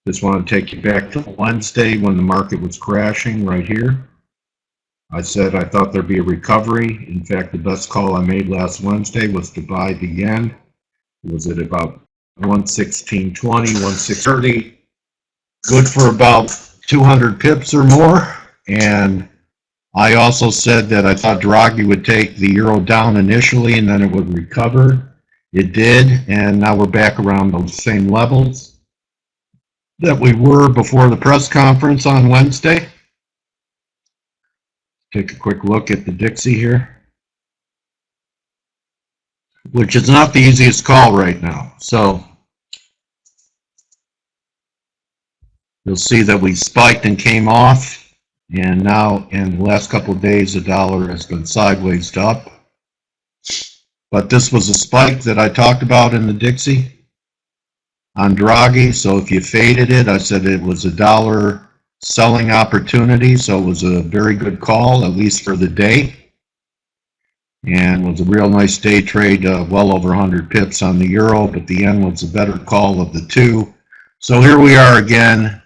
Just want to take you back to Wednesday when the market was crashing right here. I said I thought there'd be a recovery. In fact, the best call I made last Wednesday was to buy the yen. It was at about 116.20, 116.30. Good for about 200 pips or more. And I also said that I thought Draghi would take the euro down initially and then it would recover. It did, and now we're back around those same levels that we were before the press conference on Wednesday. Take a quick look at the Dixie here, which is not the easiest call right now. So you'll see that we spiked and came off, and now in the last couple of days the dollar has been sideways up. But this was a spike that I talked about in the Dixie on Draghi. So if you faded it, I said it was a dollar selling opportunity, so it was a very good call, at least for the day, and was a real nice day trade, well over 100 pips on the euro, but the yen was a better call of the two. So here we are again.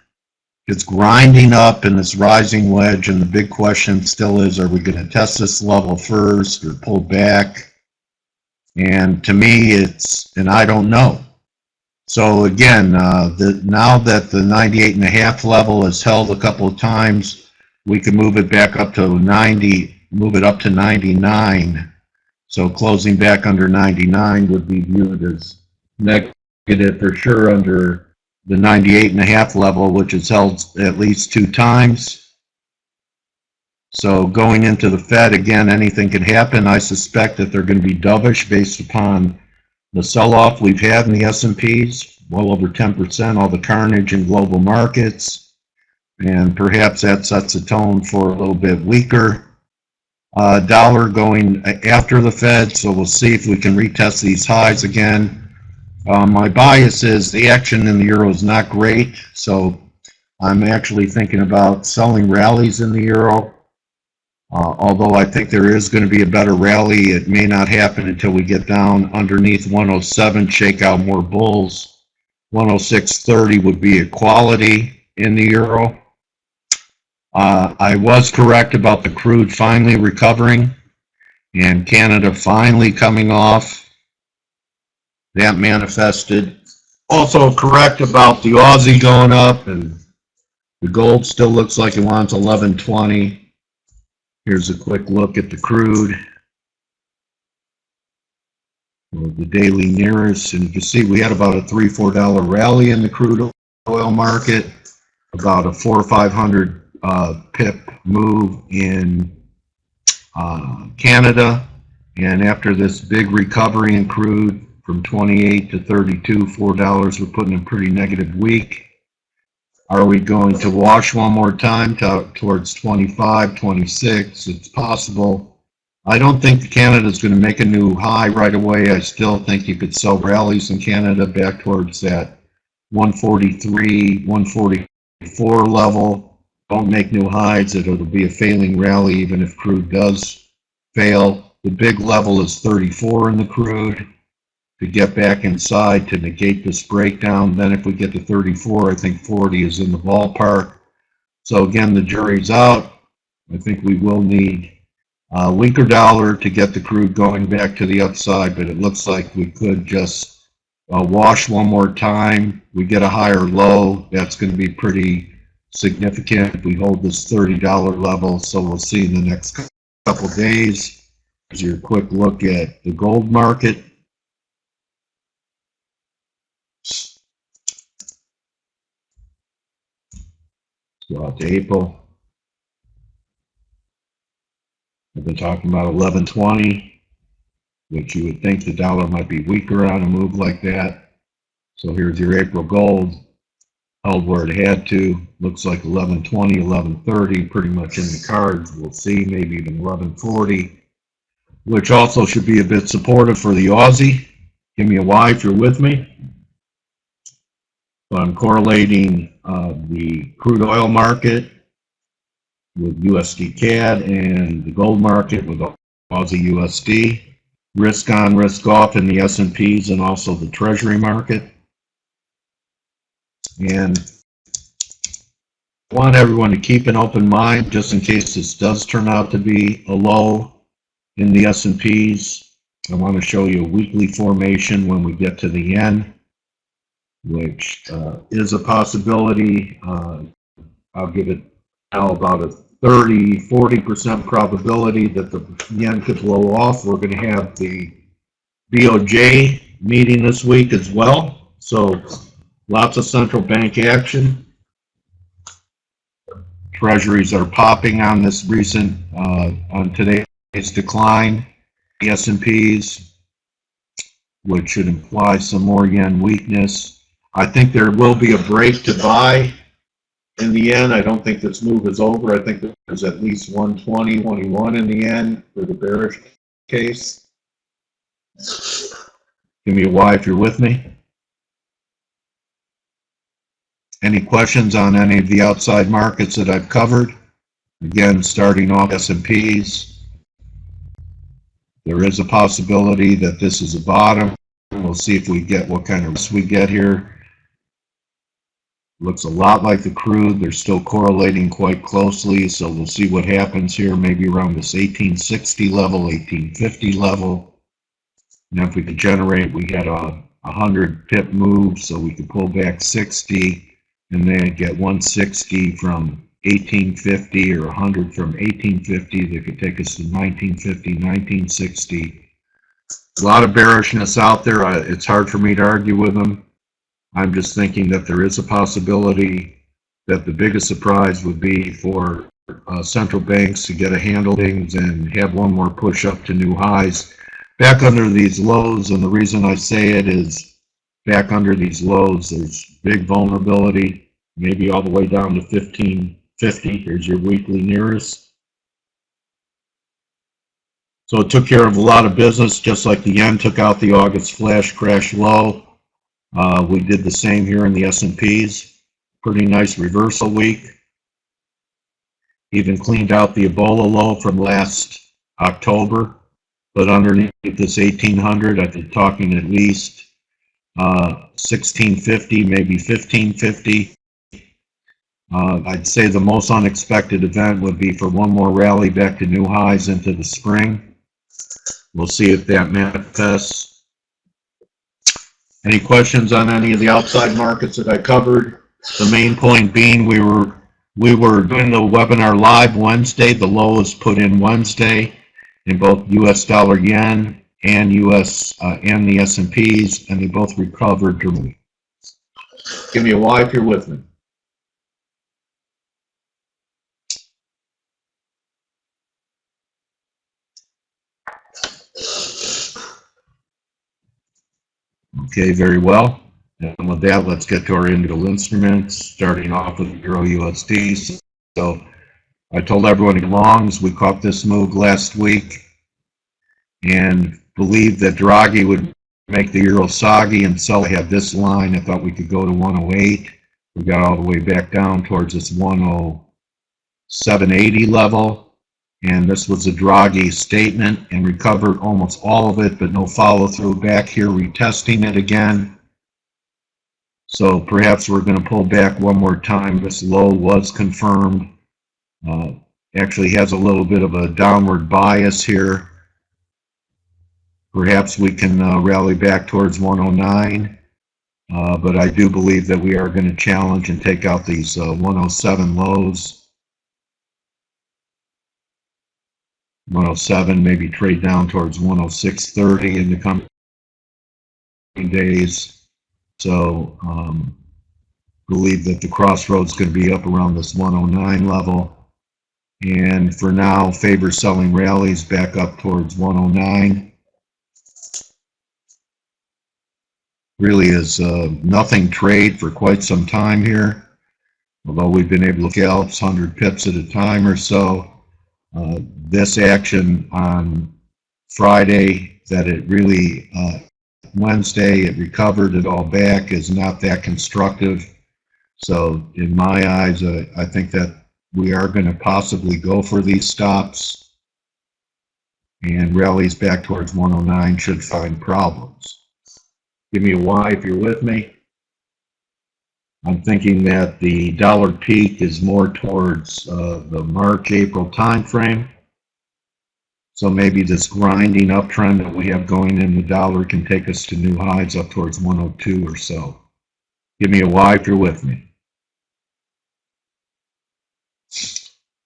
It's grinding up in this rising wedge, and the big question still is, are we going to test this level first or pull back? And to me, and I don't know. So again, now that the 98.5 level is held a couple of times, we can move it back up to 90, move it up to 99. So closing back under 99 would be viewed as negative for sure under the 98.5 level, which is held at least 2 times. So going into the Fed, again, anything could happen. I suspect that they're going to be dovish based upon the sell-off we've had in the S&Ps, well over 10%, all the carnage in global markets, and perhaps that sets a tone for a little bit weaker dollar going after the Fed. So we'll see if we can retest these highs again. My bias is the action in the euro is not great, so I'm actually thinking about selling rallies in the euro. Although I think there is going to be a better rally, it may not happen until we get down underneath 107, shake out more bulls. 106.30 would be a quality in the euro. I was correct about the crude finally recovering and Canada finally coming off. That manifested. Also correct about the Aussie going up, and the gold still looks like it wants 11.20. Here's a quick look at the crude, the daily nearest, and you can see we had about a $3-4 rally in the crude oil market, about a 400 or 500 pip move in Canada, and after this big recovery in crude from 28 to 32, $4, we're putting a pretty negative week. Are we going to wash one more time towards 25, 26? It's possible. I don't think Canada is going to make a new high right away. I still think you could sell rallies in Canada back towards that 143, 144 level. Don't make new highs. It'll be a failing rally even if crude does fail. The big level is 34 in the crude. To get back inside to negate this breakdown. Then if we get to 34, I think 40 is in the ballpark. So again, the jury's out. I think we will need a weaker dollar to get the crude going back to the upside, but it looks like we could just wash one more time. We get a higher low. That's going to be pretty significant if we hold this $30 level. So we'll see in the next couple days. Here's your quick look at the gold market. Go out to April. I've been talking about 11.20, which you would think the dollar might be weaker on a move like that. So here's your April gold, held where it had to. Looks like 11.20, 11.30, pretty much in the cards. We'll see, maybe even 11.40, which also should be a bit supportive for the Aussie. Give me a Y if you're with me. So I'm correlating the crude oil market with USD CAD and the gold market with Aussie USD. Risk on, risk off in the S&Ps and also the Treasury market. And want everyone to keep an open mind just in case this does turn out to be a low in the S&Ps. I want to show you a weekly formation when we get to the yen, which is a possibility. I'll give it now about a 30–40% probability that the yen could blow off. We're going to have the BOJ meeting this week as well, so lots of central bank action. Treasuries are popping on this recent, on today's decline, the S&Ps, which should imply some more yen weakness. I think there will be a break to buy in the yen. I don't think this move is over. I think there's at least 120, 21 in the yen for the bearish case. Give me a Y if you're with me. Any questions on any of the outside markets that I've covered? Again, starting off S&Ps. There is a possibility that this is a bottom. We'll see if we get what kind of risk we get here. Looks a lot like the crude. They're still correlating quite closely, so we'll see what happens here, maybe around this 1860 level, 1850 level. And if we could generate, we had a 100 pip move, so we could pull back 60 and then get 160 from 1850 or 100 from 1850. That could take us to 1950, 1960. A lot of bearishness out there. It's hard for me to argue with them. I'm just thinking that there is a possibility that the biggest surprise would be for central banks to get a handle on things and have one more push up to new highs. Back under these lows, and the reason I say it is back under these lows, there's big vulnerability, maybe all the way down to 1550. Here's your weekly nearest. So it took care of a lot of business, just like the yen took out the August flash crash low. We did the same here in the S&Ps. Pretty nice reversal week. Even cleaned out the Ebola low from last October. But underneath this 1800, I've been talking at least 1650, maybe 1550. I'd say the most unexpected event would be for one more rally back to new highs into the spring. We'll see if that manifests. Any questions on any of the outside markets that I covered? The main point being we were doing the webinar live Wednesday. The low is put in Wednesday in both US dollar yen and US and the S&Ps, and they both recovered dramatically. Give me a Y if you're with me. Okay, very well. And with that, let's get to our individual instruments, starting off with Euro USD. So I told everyone in longs, we caught this move last week and believed that Draghi would make the euro soggy, and so I had this line. I thought we could go to 108. We got all the way back down towards this 107.80 level, and this was a Draghi statement, and recovered almost all of it, but no follow through. Back here retesting it again, so perhaps we're going to pull back one more time. This low was confirmed. Actually has a little bit of a downward bias here. Perhaps we can rally back towards 109, but I do believe that we are going to challenge and take out these 107 lows. 107, maybe trade down towards 106.30 in the coming days. So believe that the crossroads is going to be up around this 109 level. And for now, favor selling rallies back up towards 109. Really is nothing trade for quite some time here, although we've been able to scalp 100 pips at a time or so. This action on Friday, that it really, Wednesday, it recovered it all back, is not that constructive. So in my eyes, I think that we are going to possibly go for these stops, and rallies back towards 109 should find problems. Give me a Y if you're with me. I'm thinking that the dollar peak is more towards the March-April time frame. So maybe this grinding uptrend that we have going in the dollar can take us to new highs up towards 102 or so. Give me a Y if you're with me.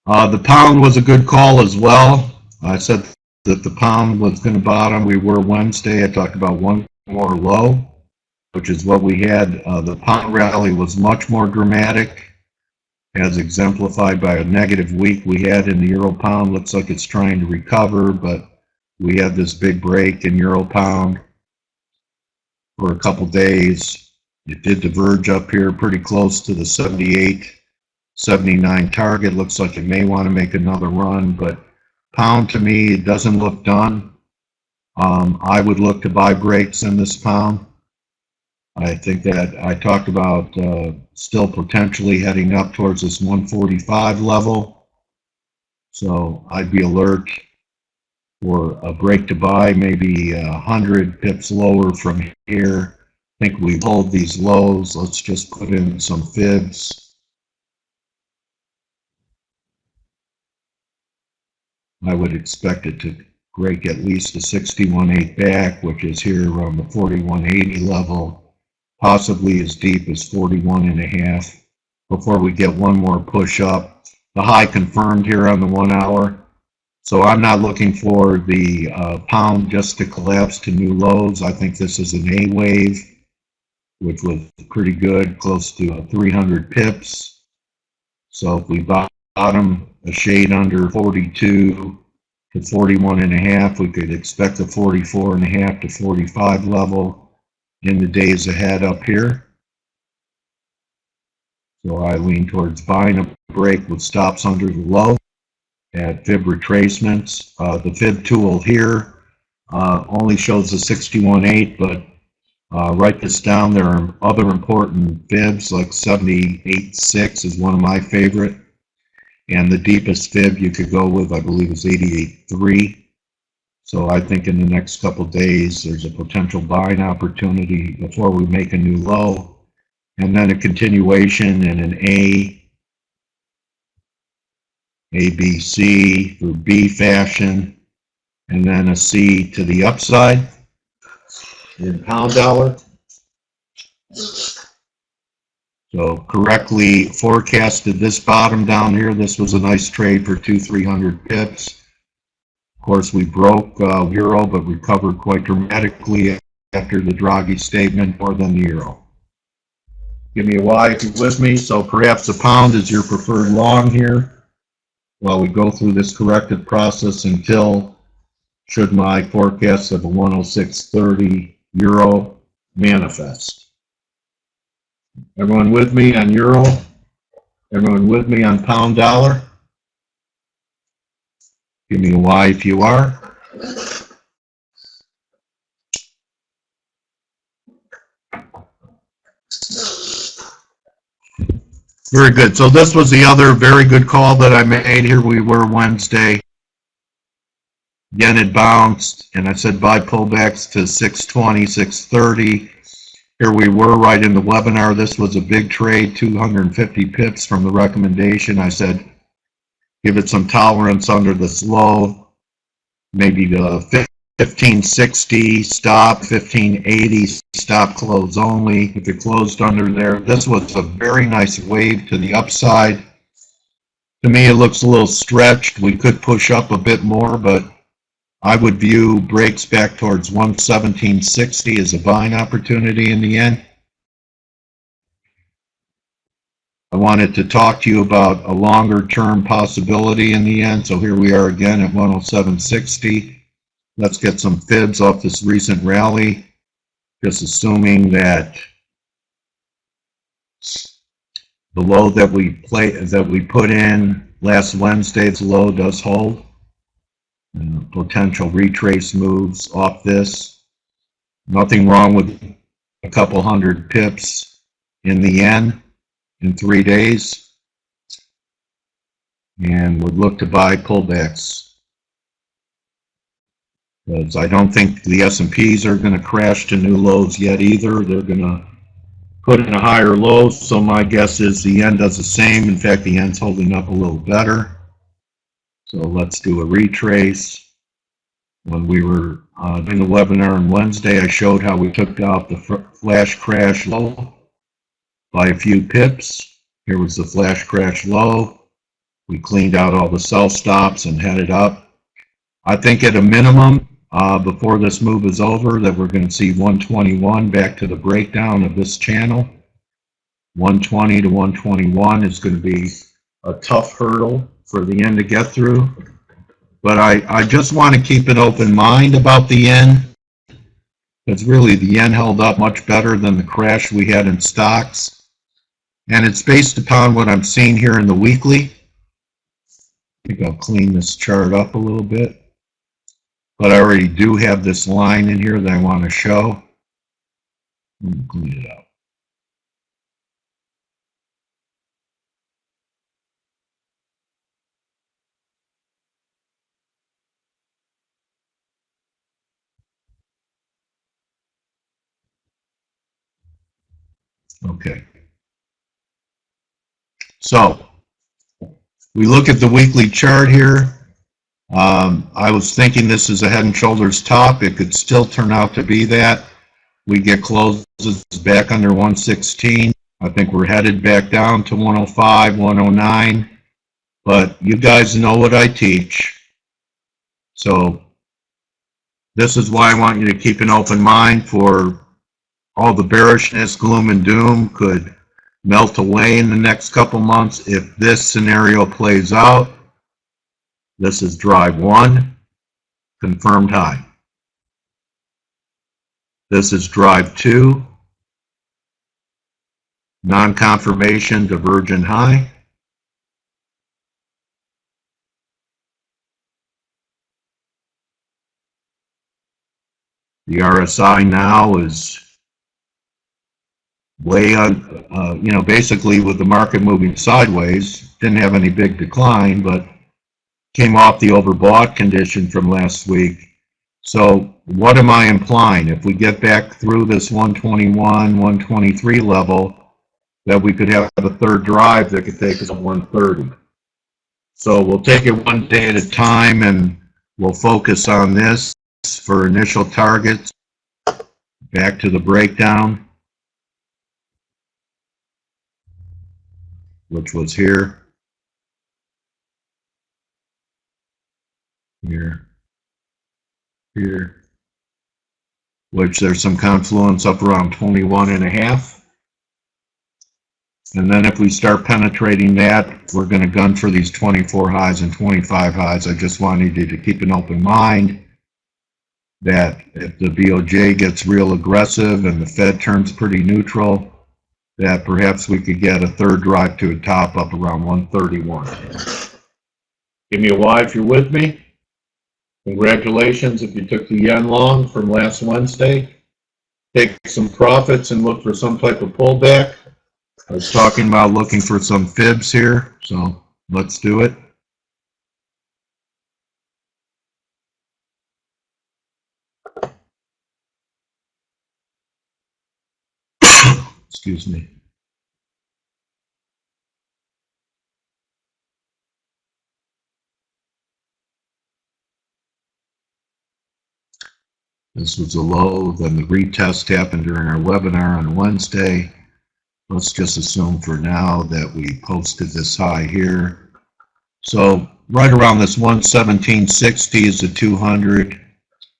The pound was a good call as well. I said that the pound was going to bottom. We were Wednesday. I talked about one more low, which is what we had. The pound rally was much more dramatic, as exemplified by a negative week we had in the euro pound. Looks like it's trying to recover, but we had this big break in euro pound for a couple days. It did diverge up here pretty close to the 78.79 target. Looks like it may want to make another run, but pound to me, it doesn't look done. I would look to buy breaks in this pound. I think that I talked about still potentially heading up towards this 145 level. So I'd be alert for a break to buy, maybe 100 pips lower from here. I think we hold these lows. Let's just put in some fibs. I would expect it to break at least a 61.8 back, which is here around the 41.80 level. Possibly as deep as 41.5 before we get one more push up. The high confirmed here on the 1 hour. So I'm not looking for the pound just to collapse to new lows. I think this is an A wave, which was pretty good, close to 300 pips. So if we bottom a shade under 42 to 41.5, we could expect the 44.5 to 45 level in the days ahead up here. So I lean towards buying a break with stops under the low at fib retracements. The fib tool here only shows the 61.8, but write this down. There are other important fibs like 78.6 is one of my favorite. And the deepest fib you could go with, I believe, is 88.3. So I think in the next couple days, there's a potential buying opportunity before we make a new low. And then a continuation in an A, B, C through B fashion, and then a C to the upside in pound dollar. So correctly forecasted this bottom down here. This was a nice trade for 200-300 pips. Of course, we broke euro, but recovered quite dramatically after the Draghi statement, more than the euro. Give me a Y if you're with me. So perhaps the pound is your preferred long here while we go through this corrective process until, should my forecast of a 106.30 euro manifest. Everyone with me on euro? Everyone with me on pound dollar? Give me a Y if you are. Very good. So this was the other very good call that I made. Here we were Wednesday. Again, it bounced, and I said buy pullbacks to 620, 630. Here we were right in the webinar. This was a big trade, 250 pips from the recommendation. I said give it some tolerance under this low, maybe the 1560 stop, 1580 stop close only. If it closed under there, this was a very nice wave to the upside. To me, it looks a little stretched. We could push up a bit more, but I would view breaks back towards 117.60 as a buying opportunity in the end. I wanted to talk to you about a longer term possibility in the end. So here we are again at 107.60. Let's get some fibs off this recent rally. Just assuming that the low that we put in last Wednesday's low does hold. Potential retrace moves off this. Nothing wrong with a couple hundred pips in the yen in 3 days, and would look to buy pullbacks, because I don't think the S&Ps are going to crash to new lows yet either. They're going to put in a higher low, so my guess is the yen does the same. In fact, the yen's holding up a little better. So let's do a retrace. When we were doing the webinar on Wednesday, I showed how we took out the flash crash low by a few pips. Here was the flash crash low. We cleaned out all the sell stops and headed up. I think at a minimum, before this move is over, that we're going to see 121 back to the breakdown of this channel. 120 to 121 is going to be a tough hurdle for the yen to get through. But I just want to keep an open mind about the yen. Because really the yen held up much better than the crash we had in stocks. And it's based upon what I'm seeing here in the weekly. I think I'll clean this chart up a little bit. But I already do have this line in here that I want to show. Let me clean it up. Okay. So we look at the weekly chart here. I was thinking this is a head and shoulders top. It could still turn out to be that. We get closes back under 116. I think we're headed back down to 105, 109. But you guys know what I teach. So this is why I want you to keep an open mind for all the bearishness, gloom and doom could melt away in the next couple months. If this scenario plays out, this is drive 1, confirmed high. This is drive 2, non-confirmation, divergent high. The RSI now is way on, basically with the market moving sideways, didn't have any big decline, but came off the overbought condition from last week. So what am I implying? If we get back through this 121, 123 level, that we could have a third drive that could take us to 130. So we'll take it one day at a time and we'll focus on this for initial targets. Back to the breakdown, which was here, here, here, which there's some confluence up around 21.5. And then if we start penetrating that, we're going to gun for these 24 highs and 25 highs. I just wanted you to keep an open mind that if the BOJ gets real aggressive and the Fed turns pretty neutral, that perhaps we could get a third drive to a top up around 131. Give me a Y if you're with me. Congratulations if you took the yen long from last Wednesday. Take some profits and look for some type of pullback. I was talking about looking for some fibs here, so let's do it. Excuse me. This was a low, then the retest happened during our webinar on Wednesday. Let's just assume for now that we posted this high here. So right around this 117.60 is the 200.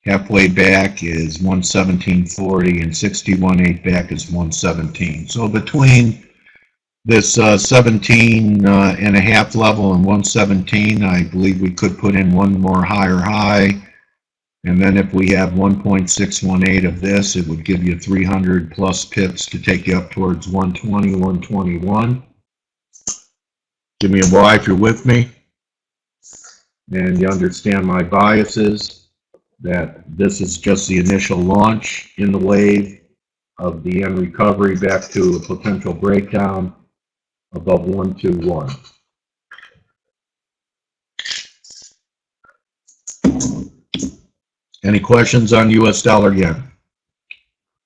Halfway back is 117.40 and 61.8 back is 117. So between this 17.5 level and 117, I believe we could put in one more higher high. And then if we have 1.618 of this, it would give you 300 plus pips to take you up towards 120, 121. Give me a Y if you're with me. And you understand my biases, that this is just the initial launch in the wave of the yen recovery back to a potential breakdown above 121. Any questions on US dollar yen?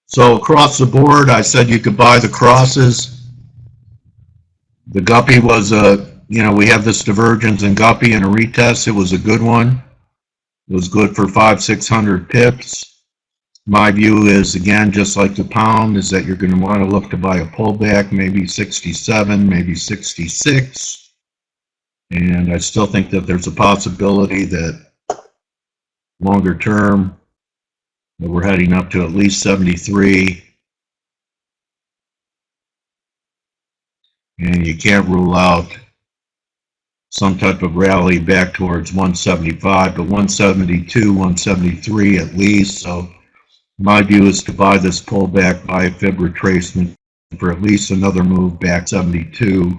So across the board, I said you could buy the crosses. The guppy was we have this divergence in guppy and a retest. It was a good one. It was good for 500-600 pips. My view is, again, just like the pound, is that you're going to want to look to buy a pullback, maybe 67, maybe 66. And I still think that there's a possibility that longer term, that we're heading up to at least 73. And you can't rule out some type of rally back towards 175, but 172, 173 at least. So my view is to buy this pullback, buy a fib retracement for at least another move back 72,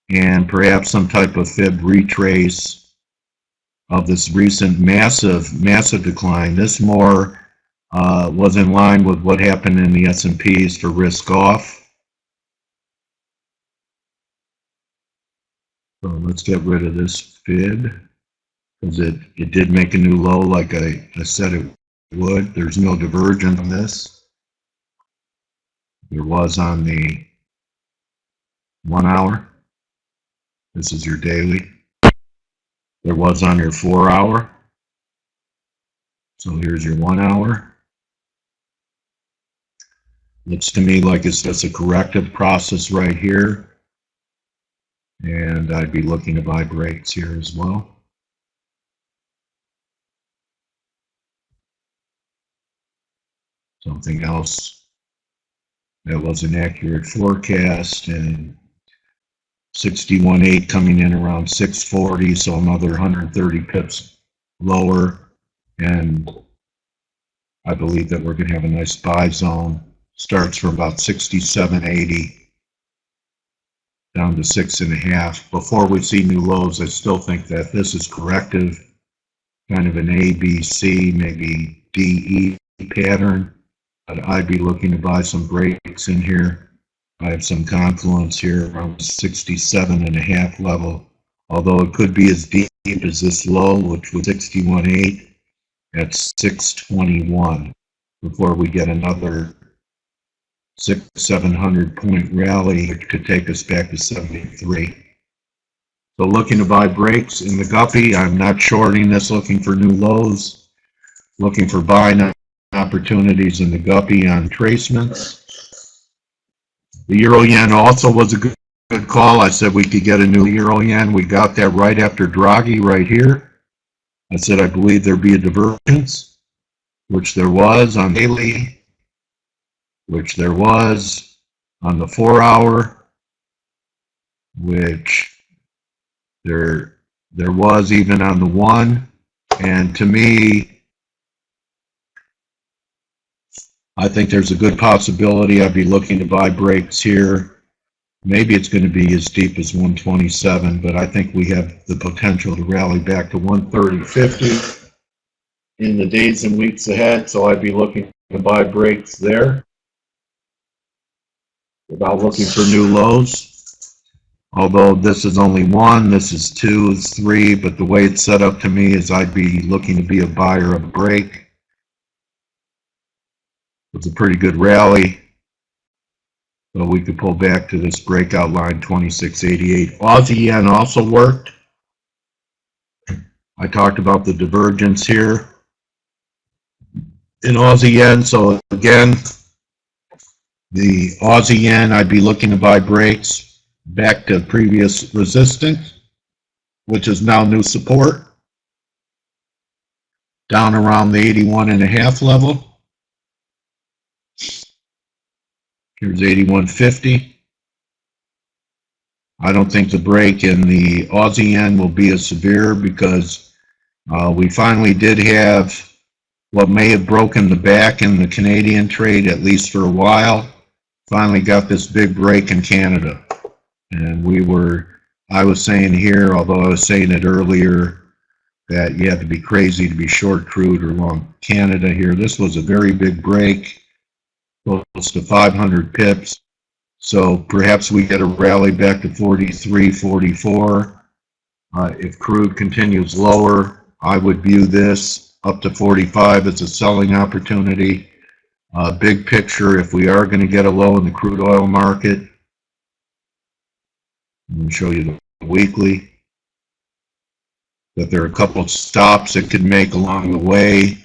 and perhaps some type of fib retrace of this recent massive decline. This more was in line with what happened in the S&Ps for risk off. So let's get rid of this fib, because it did make a new low like I said it would. There's no divergence on this. There was on the 1 hour. This is your daily. There was on your 4 hour. So here's your 1 hour. Looks to me like it's just a corrective process right here. And I'd be looking to buy breaks here as well. Something else that was an accurate forecast, and 61.8 coming in around 640, so another 130 pips lower, and I believe that we're going to have a nice buy zone. Starts from about 67.80 down to 6.5. Before we see new lows, I still think that this is corrective, kind of an A, B, C, maybe D, E pattern. But I'd be looking to buy some breaks in here. I have some confluence here around 67.5 level, although it could be as deep as this low, which was 61.8 at 621, before we get another 600-700 point rally, which could take us back to 73. So looking to buy breaks in the guppy. I'm not shorting this, looking for new lows, looking for buying opportunities in the guppy on tracements. The euro yen also was a good call. I said we could get a new euro yen. We got that right after Draghi right here. I said I believe there'd be a divergence, which there was on daily, which there was on the 4 hour, which there was even on the 1. And to me, I think there's a good possibility I'd be looking to buy breaks here. Maybe it's going to be as deep as 127, but I think we have the potential to rally back to 130.50 in the days and weeks ahead. So I'd be looking to buy breaks there without looking for new lows. Although this is only 1, this is 2, it's 3, but the way it's set up to me is I'd be looking to be a buyer of a break. It's a pretty good rally, but we could pull back to this breakout line 26.88. Aussie yen also worked. I talked about the divergence here in Aussie yen. So again, the Aussie yen, I'd be looking to buy breaks back to previous resistance, which is now new support, down around the 81.5 level. Here's 81.50. I don't think the break in the Aussie yen will be as severe, because we finally did have what may have broken the back in the Canadian trade, at least for a while. Finally got this big break in Canada. And I was saying here, although I was saying it earlier, that you have to be crazy to be short crude or long Canada here. This was a very big break, close to 500 pips. So perhaps we get a rally back to 43, 44. If crude continues lower, I would view this up to 45 as a selling opportunity. Big picture, if we are going to get a low in the crude oil market, I'm going to show you the weekly, that there are a couple of stops it could make along the way,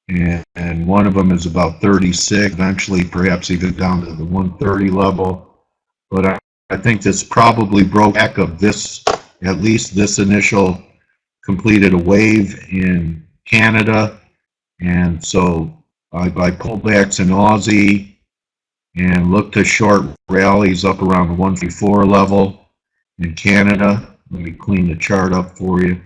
and one of them is about 36, eventually perhaps even down to the 130 level. But I think this probably broke back of this, at least this initial completed a wave in Canada, and so I pulled backs in Aussie and looked to short rallies up around the 154 level in Canada. Let me clean the chart up for you.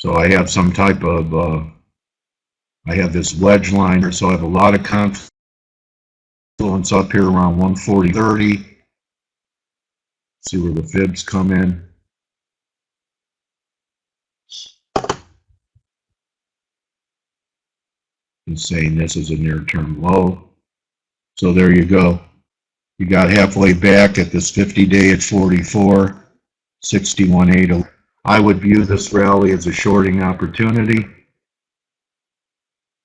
So I have some type of, I have this wedge line here, so I have a lot of confluence up here around 140.30. See where the fibs come in. Just saying this is a near-term low. So there you go. You got halfway back at this 50-day at 44, 61.8. I would view this rally as a shorting opportunity.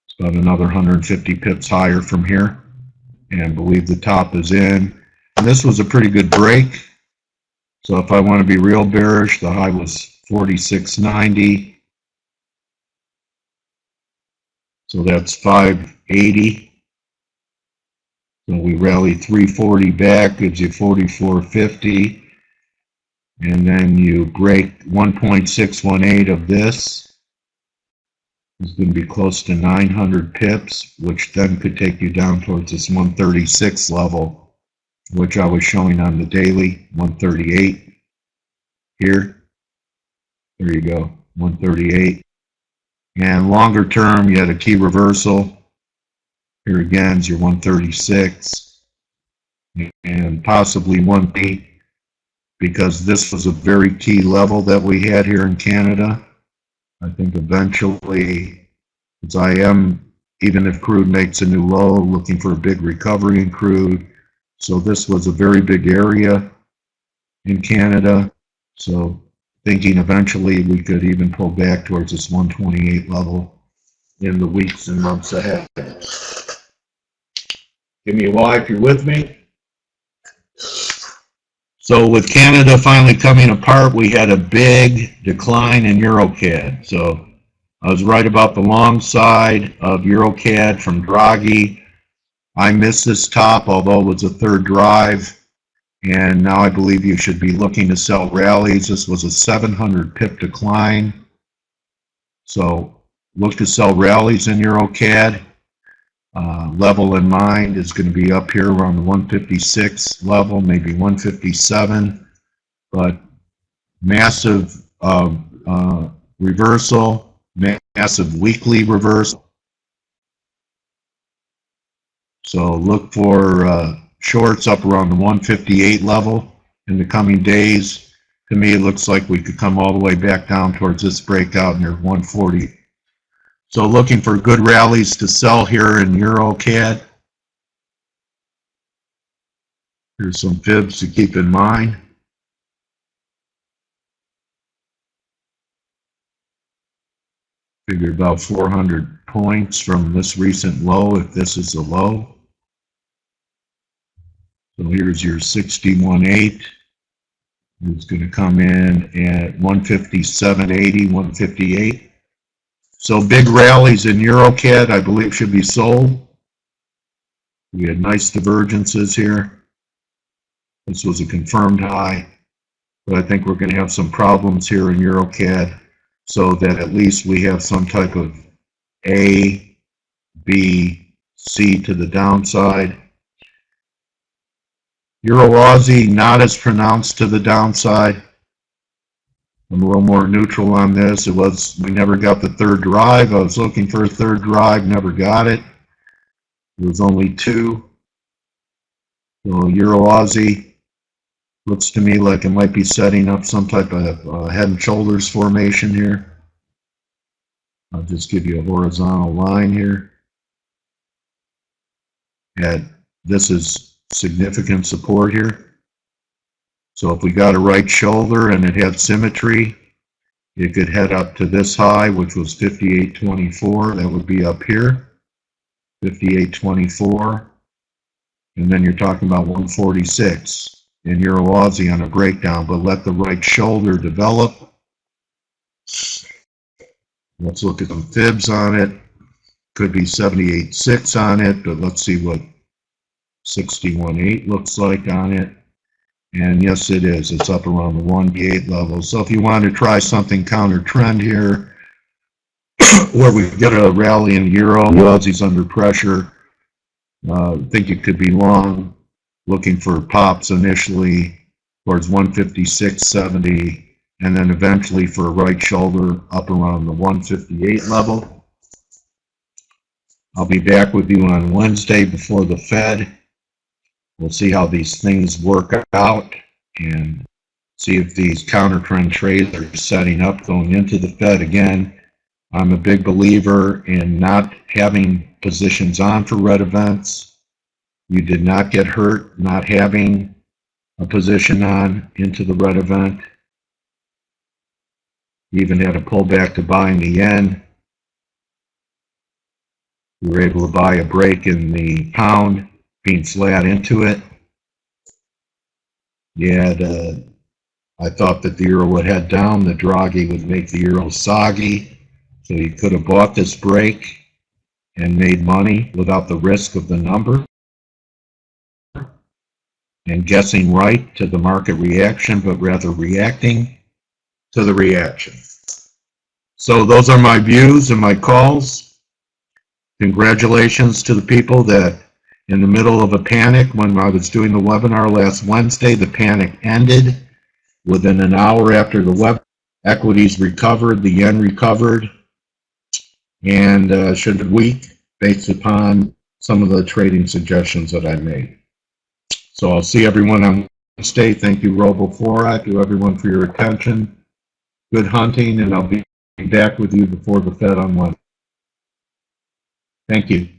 It's about another 150 pips higher from here, and believe the top is in. And this was a pretty good break. So if I want to be real bearish, the high was 46.90. So that's 580. So we rally 340 back, gives you 44.50. And then you break 1.618 of this. It's going to be close to 900 pips, which then could take you down towards this 136 level, which I was showing on the daily, 138 here. There you go, 138. And longer term, you had a key reversal. Here again is your 136 and possibly 180, because this was a very key level that we had here in Canada. I think eventually, as I am, even if crude makes a new low, looking for a big recovery in crude. So this was a very big area in Canada. So thinking eventually we could even pull back towards this 128 level in the weeks and months ahead. Give me a Y if you're with me. So with Canada finally coming apart, we had a big decline in EuroCAD. So I was right about the long side of EuroCAD from Draghi. I missed this top, although it was a third drive. And now I believe you should be looking to sell rallies. This was a 700 pip decline. So look to sell rallies in EuroCAD. Level in mind is going to be up here around the 156 level, maybe 157. But massive reversal, massive weekly reversal. So look for shorts up around the 158 level in the coming days. To me, it looks like we could come all the way back down towards this breakout near 140. So looking for good rallies to sell here in EuroCAD. Here's some fibs to keep in mind. Figure about 400 points from this recent low, if this is a low. So here's your 61.8. It's going to come in at 157.80, 158. So big rallies in EuroCAD, I believe, should be sold. We had nice divergences here. This was a confirmed high, but I think we're going to have some problems here in EuroCAD, so that at least we have some type of A, B, C to the downside. Euro Aussie not as pronounced to the downside. I'm a little more neutral on this. We never got the third drive. I was looking for a third drive, never got it. It was only two. So Euro Aussie looks to me like it might be setting up some type of head and shoulders formation here. I'll just give you a horizontal line here at this is significant support here. So if we got a right shoulder and it had symmetry, it could head up to this high, which was 58.24. That would be up here, 58.24. And then you're talking about 146 in Euro Aussie on a breakdown, but let the right shoulder develop. Let's look at some fibs on it. Could be 78.6 on it, but let's see what 61.8 looks like on it. And yes, it is. It's up around the 1B8 level. So if you want to try something counter trend here, where we get a rally in Euro, the Aussie's under pressure, think it could be long, looking for pops initially towards 156.70, and then eventually for a right shoulder up around the 158 level. I'll be back with you on Wednesday before the Fed. We'll see how these things work out and see if these counter trend trades are setting up going into the Fed. Again, I'm a big believer in not having positions on for red events. You did not get hurt not having a position on into the red event. You even had a pullback to buy in the yen. We were able to buy a break in the pound, being flat into it. Yeah, I thought that the euro would head down, the Draghi would make the euro soggy, so you could have bought this break and made money without the risk of the number and guessing right to the market reaction, but rather reacting to the reaction. So those are my views and my calls. Congratulations to the people that in the middle of a panic, when I was doing the webinar last Wednesday, the panic ended. Within an hour after the web, equities recovered, the yen recovered, and should be weak based upon some of the trading suggestions that I made. So I'll see everyone on Wednesday. Thank you, RoboForex. Thank you, everyone, for your attention. Good hunting, and I'll be back with you before the Fed on Wednesday. Thank you.